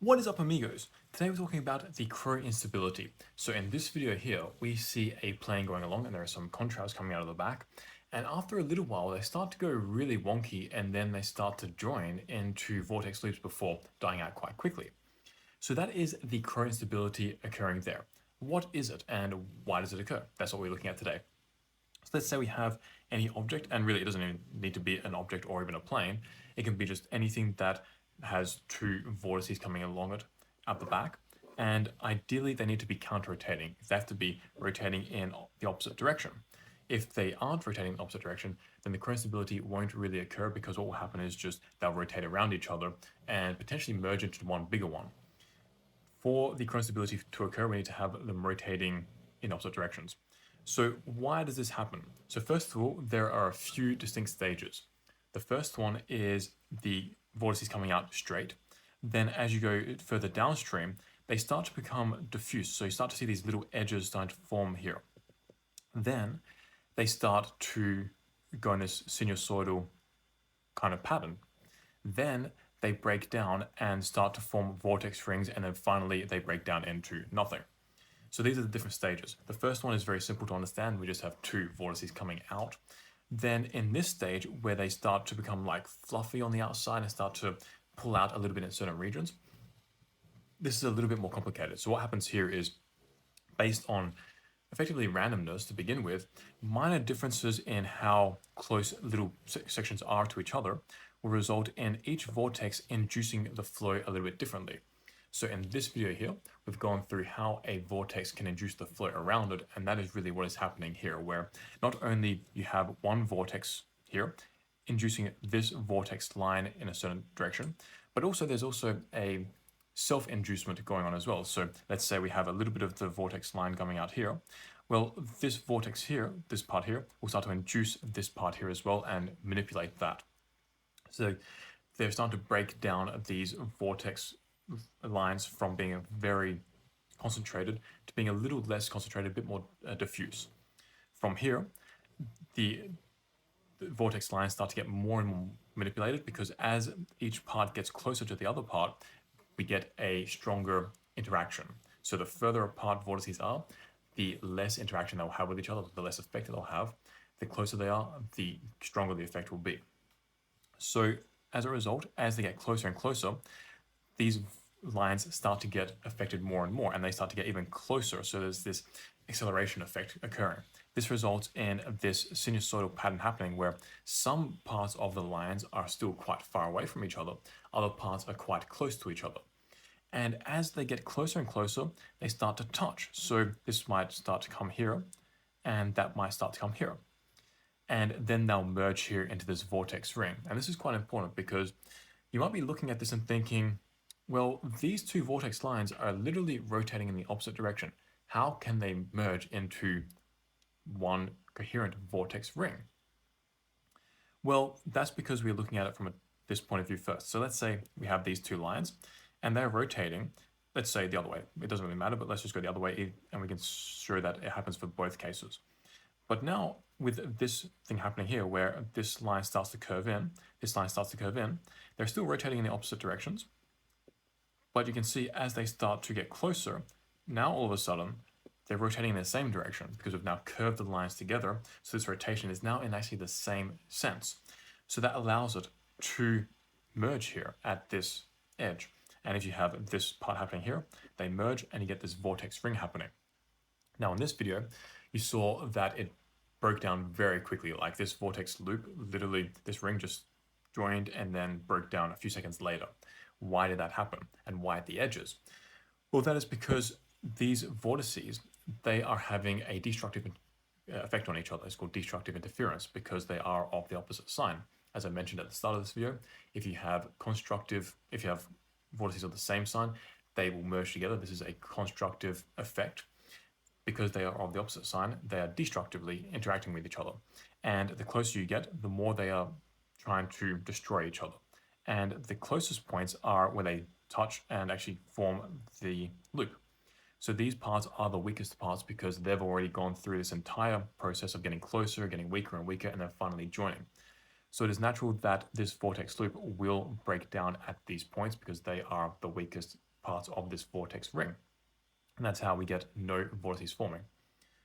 What is up, amigos? Today we're talking about the crow instability. So in this video here, we see a plane going along and there are some contrails coming out of the back. And after a little while, they start to go really wonky and then they start to join into vortex loops before dying out quite quickly. So that is the crow instability occurring there. What is it and why does it occur? That's what we're looking at today. So let's say we have any object, and really it doesn't even need to be an object or even a plane. It can be just anything that has two vortices coming along it at the back. And ideally they need to be counter-rotating. They have to be rotating in the opposite direction. If they aren't rotating in the opposite direction, then the crow instability won't really occur because what will happen is just they'll rotate around each other and potentially merge into one bigger one. For the crow instability to occur, we need to have them rotating in opposite directions. So why does this happen? So first of all, there are a few distinct stages. The first one is the vortices coming out straight. Then as you go further downstream, they start to become diffuse. So you start to see these little edges starting to form here. Then they start to go in this sinusoidal kind of pattern. Then they break down and start to form vortex rings, and then finally they break down into nothing. So these are the different stages. The first one is very simple to understand. We just have two vortices coming out. Then in this stage, where they start to become like fluffy on the outside and start to pull out a little bit in certain regions, this is a little bit more complicated. So what happens here is, based on effectively randomness to begin with, minor differences in how close little sections are to each other will result in each vortex inducing the flow a little bit differently. So in this video here, we've gone through how a vortex can induce the flow around it, and that is really what is happening here, where not only you have one vortex here inducing this vortex line in a certain direction, but also there's also a self-inducement going on as well. So let's say we have a little bit of the vortex line coming out here. Well, this vortex here, this part here, will start to induce this part here as well and manipulate that. So they're starting to break down these vortex lines from being very concentrated to being a little less concentrated, a bit more diffuse. From here, the vortex lines start to get more and more manipulated because as each part gets closer to the other part, we get a stronger interaction. So the further apart vortices are, the less interaction they'll have with each other, the less effect they'll have. The closer they are, the stronger the effect will be. So as a result, as they get closer and closer, these lines start to get affected more and more, and they start to get even closer. So there's this acceleration effect occurring. This results in this sinusoidal pattern happening where some parts of the lines are still quite far away from each other, other parts are quite close to each other. And as they get closer and closer, they start to touch. So this might start to come here, and that might start to come here. And then they'll merge here into this vortex ring. And this is quite important because you might be looking at this and thinking, well, these two vortex lines are literally rotating in the opposite direction. How can they merge into one coherent vortex ring? Well, that's because we're looking at it from this point of view first. So let's say we have these two lines and they're rotating, let's say the other way. It doesn't really matter, but let's just go the other way and we can show that it happens for both cases. But now with this thing happening here where this line starts to curve in, this line starts to curve in, they're still rotating in the opposite directions. But you can see as they start to get closer, now all of a sudden, they're rotating in the same direction because we've now curved the lines together. So this rotation is now in actually the same sense. So that allows it to merge here at this edge. And if you have this part happening here, they merge and you get this vortex ring happening. Now in this video, you saw that it broke down very quickly, like this vortex loop, literally this ring just joined and then broke down a few seconds later. Why did that happen? And why at the edges? Well, that is because these vortices, they are having a destructive effect on each other. It's called destructive interference because they are of the opposite sign. As I mentioned at the start of this video, if you have vortices of the same sign, they will merge together. This is a constructive effect. Because they are of the opposite sign, they are destructively interacting with each other. And the closer you get, the more they are trying to destroy each other. And the closest points are where they touch and actually form the loop. So these parts are the weakest parts because they've already gone through this entire process of getting closer, getting weaker and weaker, and then finally joining. So it is natural that this vortex loop will break down at these points because they are the weakest parts of this vortex ring. And that's how we get no vortices forming.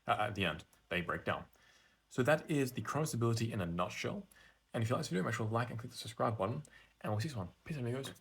At the end, they break down. So that is the chrono stability in a nutshell. And if you like this video, make sure to like and click the subscribe button. And we'll see you soon. Peace, amigos.